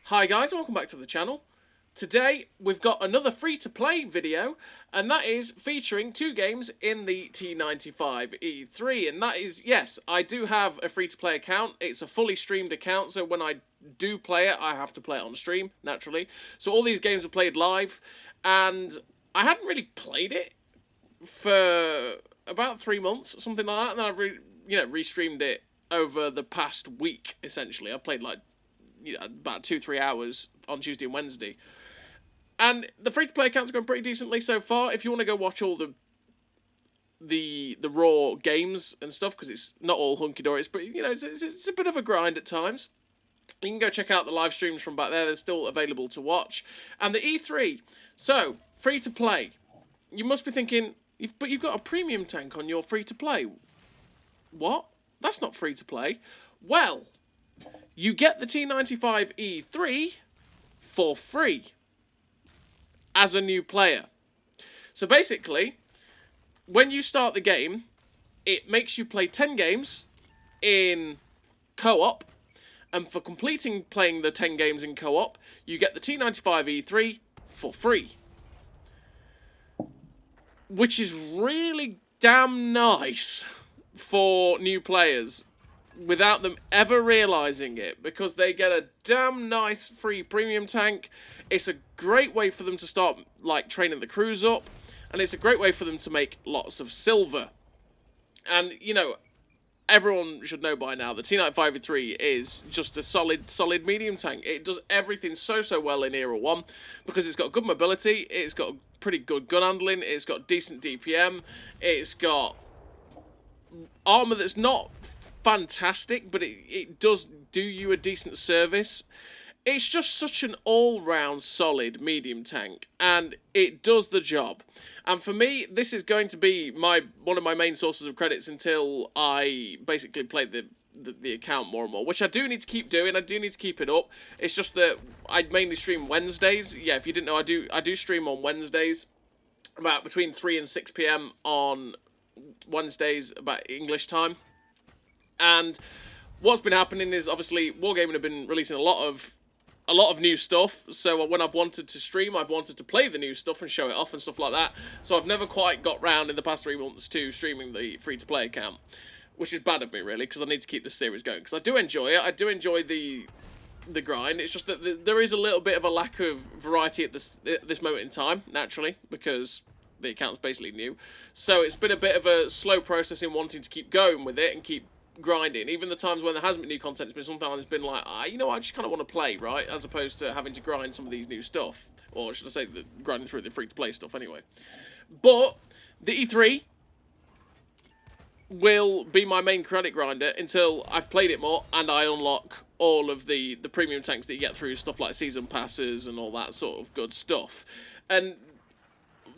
Hi guys, welcome back to the channel. Today we've got another free-to-play video, and that is featuring two games in the T95E3. And that is, yes, I do have a free-to-play account. It's a fully streamed account, so when I do play it, I have to play it on stream, naturally. So all these games are played live, and I hadn't really played it for about 3 months, something like that, and then I've restreamed it over the past week, essentially. I've played like about 2-3 hours on Tuesday and Wednesday. And the free-to-play account's going pretty decently so far. If you want to go watch all the raw games and stuff, because it's not all hunky-dory, it's a bit of a grind at times. You can go check out the live streams from back there. They're still available to watch. And the E3, so, free-to-play. You must be thinking, but you've got a premium tank on your free-to-play. What? That's not free-to-play. Well, you get the T95E3 for free as a new player. So basically, when you start the game, it makes you play 10 games in co-op, and for completing playing the 10 games in co-op, you get the T95E3 for free. Which is really damn nice for new players, without them ever realising it, because they get a damn nice free premium tank. It's a great way for them to start, like, training the crews up, and it's a great way for them to make lots of silver. And, you know, everyone should know by now that T95E3 is just a solid medium tank. It does everything so well in Era 1, because it's got good mobility, it's got pretty good gun handling, it's got decent DPM, it's got armour that's not fantastic, but it does do you a decent service. It's just such an all-round solid medium tank, and it does the job. And for me, this is going to be one of my main sources of credits until I basically play the account more and more, which I do need to keep doing. I do need to keep it up. It's just that I mainly stream Wednesdays. Yeah, if you didn't know, I do stream on Wednesdays, about between 3 and 6 PM on Wednesdays, about English time. And what's been happening is, obviously, Wargaming have been releasing a lot of new stuff. So when I've wanted to stream, I've wanted to play the new stuff and show it off and stuff like that. So I've never quite got round in the past 3 months to streaming the free-to-play account, which is bad of me, really, because I need to keep this series going. Because I do enjoy it. I do enjoy the grind. It's just that there is a little bit of a lack of variety at this moment in time, naturally, because the account's basically new. So it's been a bit of a slow process in wanting to keep going with it and keep grinding. Even the times when there hasn't been new content, it's been sometimes been like, you know, I just kind of want to play, right? As opposed to having to grind some of these new stuff. Or should I say, grinding through the free-to-play stuff anyway. But the E3 will be my main credit grinder until I've played it more and I unlock all of the premium tanks that you get through stuff like season passes and all that sort of good stuff. And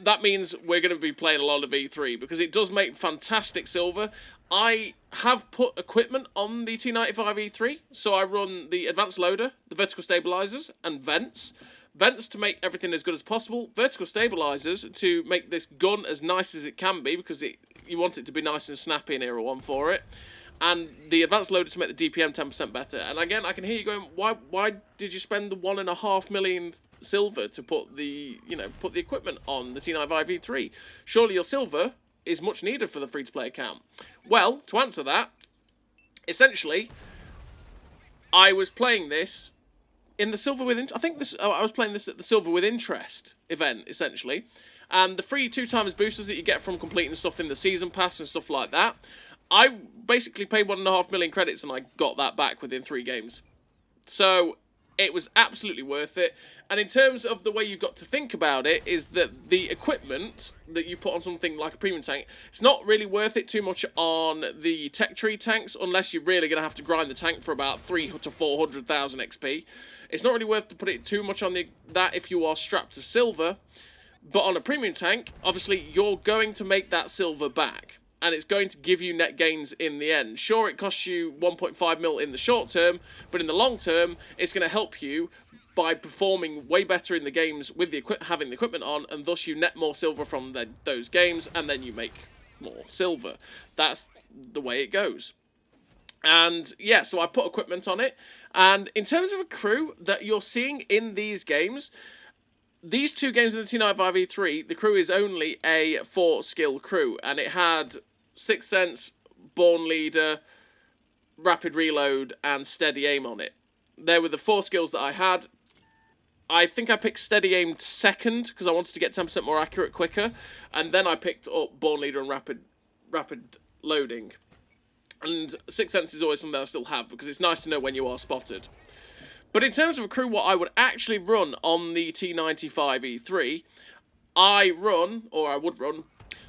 that means we're going to be playing a lot of E3, because it does make fantastic silver. I have put equipment on the T95E3, so I run the advanced loader, the vertical stabilizers, and vents. Vents to make everything as good as possible, vertical stabilizers to make this gun as nice as it can be, because you want it to be nice and snappy in Era 1 for it. And the advanced loader to make the DPM 10% better. And again, I can hear you going, why did you spend the 1.5 million silver to put the equipment on the T95E3? Surely your silver is much needed for the free-to-play account. Well, to answer that, essentially, I was playing this in the Silver with I was playing this at the Silver with Interest event, essentially. And the free 2x boosters that you get from completing stuff in the season pass and stuff like that, I basically paid 1.5 million credits and I got that back within 3 games. So it was absolutely worth it. And in terms of the way you've got to think about it, is that the equipment that you put on something like a premium tank, it's not really worth it too much on the tech tree tanks, unless you're really going to have to grind the tank for about 300 to 400,000 XP. It's not really worth to put it too much on that if you are strapped to silver. But on a premium tank, obviously, you're going to make that silver back. And it's going to give you net gains in the end. Sure, it costs you 1.5 mil in the short term, but in the long term, it's going to help you by performing way better in the games with having the equipment on, and thus you net more silver from those games, and then you make more silver. That's the way it goes. And yeah, so I put equipment on it. And in terms of a crew that you're seeing in these games, these two games in the T95E3, the crew is only a 4-skill crew. And it had Sixth Sense, Born Leader, Rapid Reload, and Steady Aim on it. They were the 4 skills that I had. I think I picked Steady Aim second because I wanted to get 10% more accurate quicker. And then I picked up Born Leader and Rapid Loading. And Sixth Sense is always something I still have because it's nice to know when you are spotted. But in terms of a crew, what I would actually run on the T95E3, I would run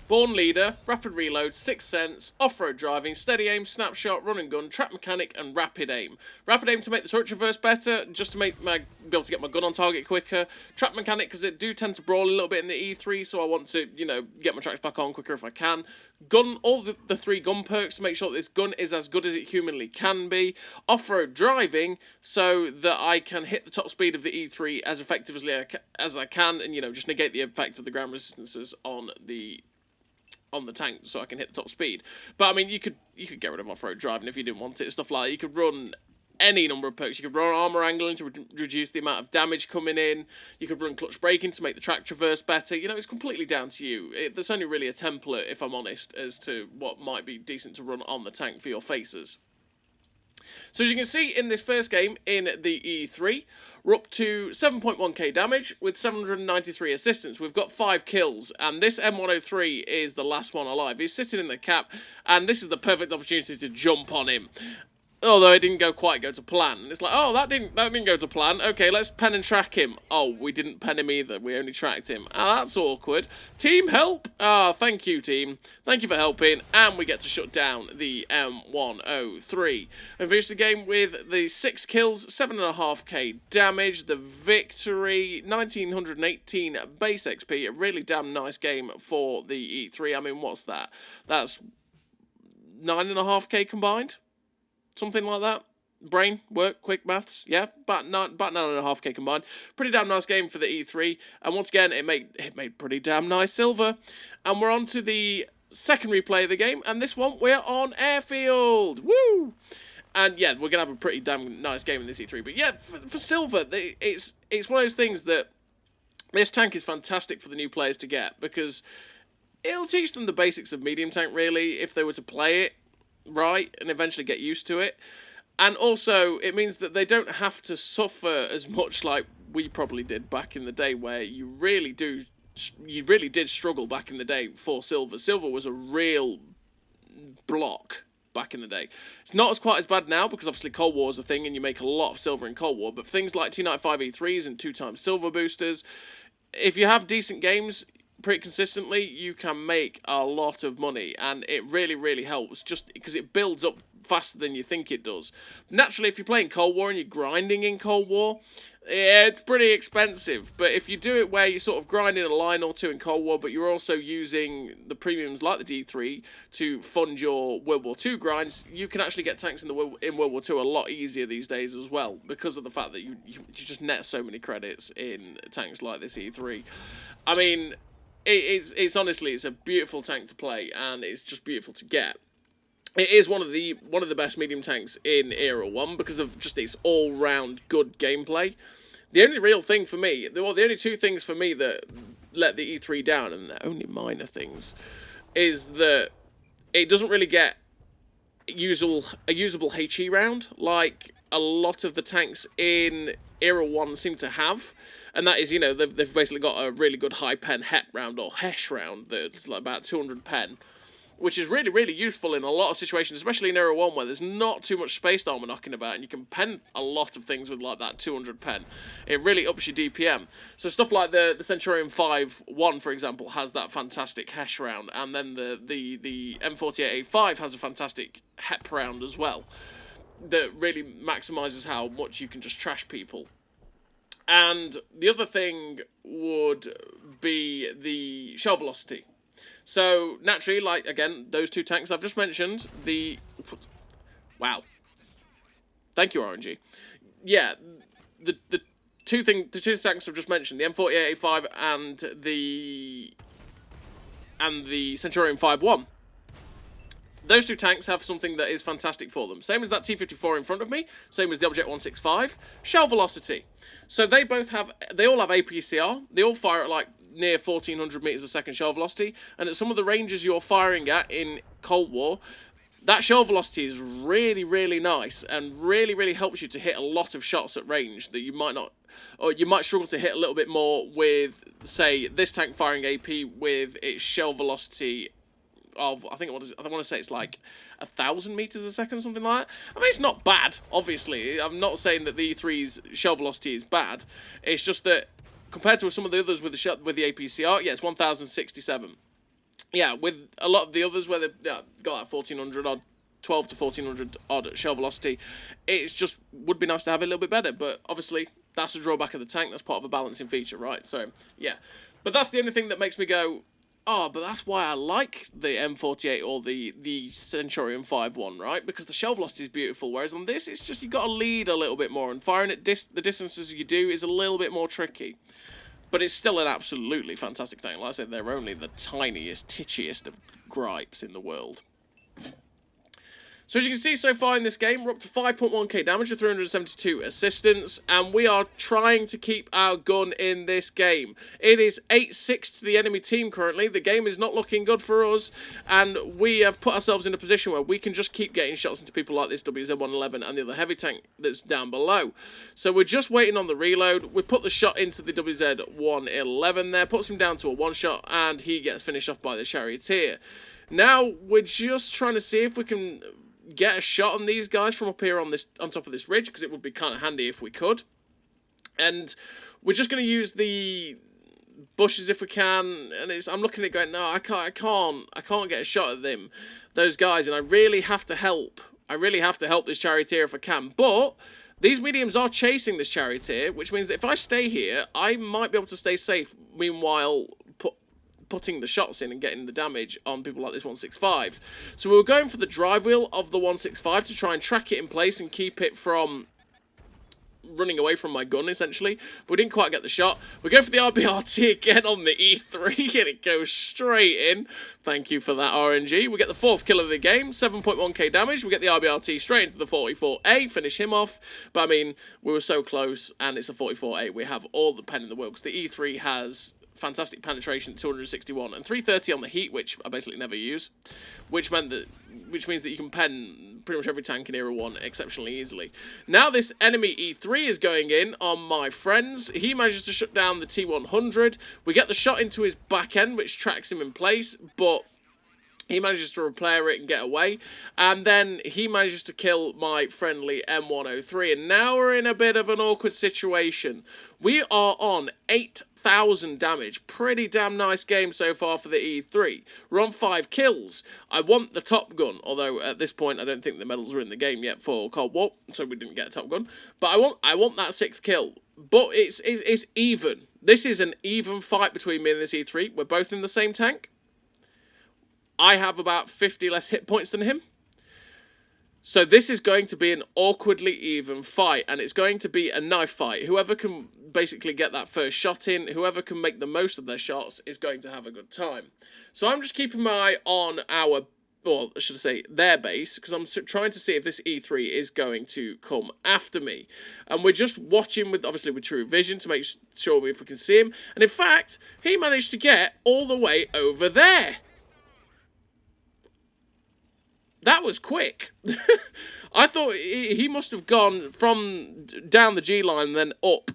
Born Leader, Rapid Reload, Sixth Sense, Off-Road Driving, Steady Aim, Snapshot, Run and Gun, Trap Mechanic, and Rapid Aim. Rapid Aim to make the turret traverse better, just to be able to get my gun on target quicker. Trap Mechanic, because it do tend to brawl a little bit in the E3, so I want to, get my tracks back on quicker if I can. Gun, all the 3 gun perks to make sure that this gun is as good as it humanly can be. Off-Road Driving, so that I can hit the top speed of the E3 as effectively as I can, and, just negate the effect of the ground resistances on the tank so I can hit the top speed. But I mean, you could get rid of off-road driving if you didn't want it, stuff like that. You could run any number of perks. You could run armor angling to reduce the amount of damage coming in. You could run clutch braking to make the track traverse better. It's completely down to you. There's only really a template, if I'm honest, as to what might be decent to run on the tank for your facers. So as you can see in this first game in the E3, we're up to 7.1k damage with 793 assistance. We've got 5 kills, and this M103 is the last one alive. He's sitting in the cap, and this is the perfect opportunity to jump on him. Although it didn't quite go to plan. And it's like, oh, that didn't go to plan. Okay, let's pen and track him. Oh, we didn't pen him either. We only tracked him. Ah, that's awkward. Team, help! Ah, thank you, team. Thank you for helping. And we get to shut down the M103. And finish the game with the 6 kills, 7.5k damage, the victory, 1918 base XP. A really damn nice game for the E3. I mean, what's that? That's 9.5k combined? Something like that. Brain work, quick maths, yeah, about 9.5k combined. Pretty damn nice game for the E3, and once again, it made pretty damn nice silver. And we're on to the second replay of the game, and this one we're on Airfield. Woo! And yeah, we're gonna have a pretty damn nice game in this E3. But yeah, for silver, it's one of those things that this tank is fantastic for the new players to get because it'll teach them the basics of medium tank really if they were to play it right and eventually get used to it. And also it means that they don't have to suffer as much like we probably did back in the day, where you really did struggle back in the day for silver. Silver was a real block back in the day. It's not quite as bad now because obviously Cold War is a thing and you make a lot of silver in Cold War, but things like T95E3s and 2x silver boosters, if you have decent games pretty consistently, you can make a lot of money, and it really helps just because it builds up faster than you think it does. Naturally, if you're playing Cold War and you're grinding in Cold War, yeah, it's pretty expensive, but if you do it where you're sort of grinding a line or two in Cold War, but you're also using the premiums like the D3 to fund your World War II grinds, you can actually get tanks in World War II a lot easier these days as well, because of the fact that you just net so many credits in tanks like this E3. I mean, it's honestly, it's a beautiful tank to play, and it's just beautiful to get. It is one of the best medium tanks in Era 1 because of just its all-round good gameplay. The only real thing for me, the only 2 things for me that let the E3 down, and they're only minor things, is that it doesn't really get a usable HE round like a lot of the tanks in Era 1 seem to have. And that is, they've basically got a really good high pen HEP round, or HESH round, that's like about 200 pen, which is really useful in a lot of situations, especially in Era 1 where there's not too much space armor knocking about, and you can pen a lot of things with like that 200 pen. It really ups your DPM. So stuff like the Centurion 5-1, for example, has that fantastic HESH round, and then the M48A5 has a fantastic HEP round as well, that really maximizes how much you can just trash people. And the other thing would be the shell velocity. So, naturally, like, again, those 2 tanks I've just mentioned, wow. Thank you, RNG. Yeah, the two tanks I've just mentioned, the M48A5 and the Centurion 5-1. Those two tanks have something that is fantastic for them. Same as that T-54 in front of me, same as the Object 165. Shell velocity. So they all have APCR. They all fire at like near 1400 meters a second shell velocity. And at some of the ranges you're firing at in Cold War, that shell velocity is really, really nice and really, really helps you to hit a lot of shots at range that you might not, or you might struggle to hit a little bit more with, say, this tank firing AP with its shell velocity of, I want to say it's like 1,000 meters a second, something like that. I mean, it's not bad, obviously. I'm not saying that the E3's shell velocity is bad. It's just that compared to some of the others with the APCR, yeah, it's 1,067. Yeah, with a lot of the others where they've got like 1,400 odd, 12 to 1,400 odd shell velocity, it's just would be nice to have it a little bit better. But obviously, that's a drawback of the tank. That's part of a balancing feature, right? So, yeah. But that's the only thing that makes me go, oh, but that's why I like the M48 or the Centurion 5.1, right? Because the shell velocity is beautiful, whereas on this, it's just you got to lead a little bit more, and firing at the distances you do is a little bit more tricky. But it's still an absolutely fantastic tank. Like I said, they're only the tiniest, titchiest of gripes in the world. So as you can see so far in this game, we're up to 5.1k damage with 372 assistance, and we are trying to keep our gun in this game. It is 8-6 to the enemy team currently. The game is not looking good for us, and we have put ourselves in a position where we can just keep getting shots into people like this WZ-111 and the other heavy tank that's down below. So we're just waiting on the reload. We put the shot into the WZ-111 there, puts him down to a one-shot, and he gets finished off by the charioteer. Now we're just trying to see if we can get a shot on these guys from up here on top of this ridge, because it would be kind of handy if we could. And we're just going to use the bushes if we can. And I'm looking at it going, no, I can't get a shot at those guys, and I really have to help. I really have to help this charioteer if I can. But these mediums are chasing this charioteer, which means that if I stay here, I might be able to stay safe. Meanwhile, putting the shots in and getting the damage on people like this 165. So we were going for the drive wheel of the 165 to try and track it in place and keep it from running away from my gun, essentially. But we didn't quite get the shot. We go for the RBRT again on the E3, and it goes straight in. Thank you for that, RNG. We get the 4th kill of the game, 7.1k damage. We get the RBRT straight into the 44A, finish him off. But, I mean, we were so close, and it's a 44A. We have all the pen in the world, because the E3 has fantastic penetration at 261 and 330 on the heat, which I basically never use, which means that you can pen pretty much every tank in Era 1 exceptionally easily. Now this enemy E3 is going in on my friends. He manages to shut down the T100. We get the shot into his back end, which tracks him in place, but he manages to repair it and get away. And then he manages to kill my friendly M103. And now we're in a bit of an awkward situation. We are on 8,000 damage. Pretty damn nice game so far for the E3. We're on 5 kills. I want the Top Gun, although at this point I don't think the medals are in the game yet for Cold War, so we didn't get a Top Gun. But I want that 6th kill. But it's even. This is an even fight between me and this E3. We're both in the same tank. I have about 50 less hit points than him. So this is going to be an awkwardly even fight, and it's going to be a knife fight. Whoever can basically get that first shot in, whoever can make the most of their shots is going to have a good time. So I'm just keeping my eye on their base, because I'm trying to see if this E3 is going to come after me. And we're just watching obviously with True Vision to make sure if we can see him. And in fact, he managed to get all the way over there. That was quick. I thought he must have gone from down the G line and then up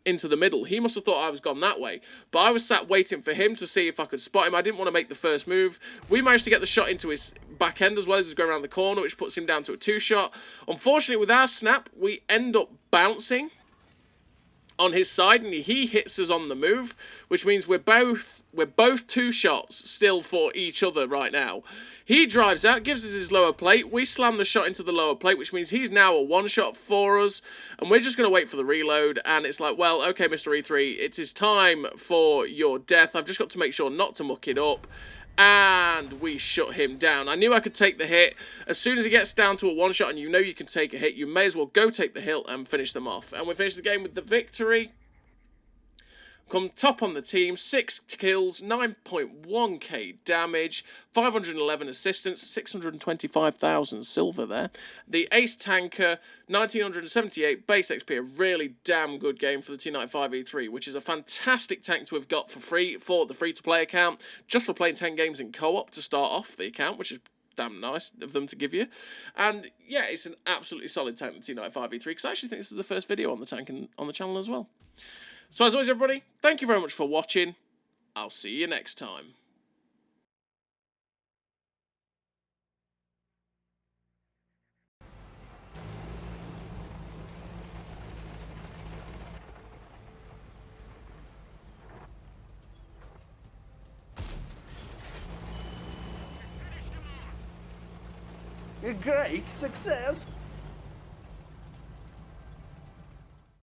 into the middle. He must have thought I was gone that way. But I was sat waiting for him to see if I could spot him. I didn't want to make the first move. We managed to get the shot into his back end as well as he was going around the corner, which puts him down to a 2-shot. Unfortunately, with our snap, we end up bouncing on his side, and he hits us on the move, which means we're both 2 shots still for each other right now. He drives out, gives us his lower plate. We slam the shot into the lower plate, which means he's now a 1-shot for us, and we're just going to wait for the reload. And it's like, well, okay, Mr. E3, it is time for your death. I've just got to make sure not to muck it up. And we shut him down. I knew I could take the hit. As soon as he gets down to a 1-shot and you know you can take a hit, you may as well go take the hit and finish them off. And we finish the game with the victory. come top on the team, 6 kills, 9.1k damage, 511 assistance, 625,000 silver there. The ace tanker, 1978 base XP, a really damn good game for the T95E3, which is a fantastic tank to have got for free for the free-to-play account, just for playing 10 games in co-op to start off the account, which is damn nice of them to give you. And yeah, it's an absolutely solid tank, the T95E3, because I actually think this is the first video on the tank on the channel as well. So as always, everybody, thank you very much for watching. I'll see you next time. A great success!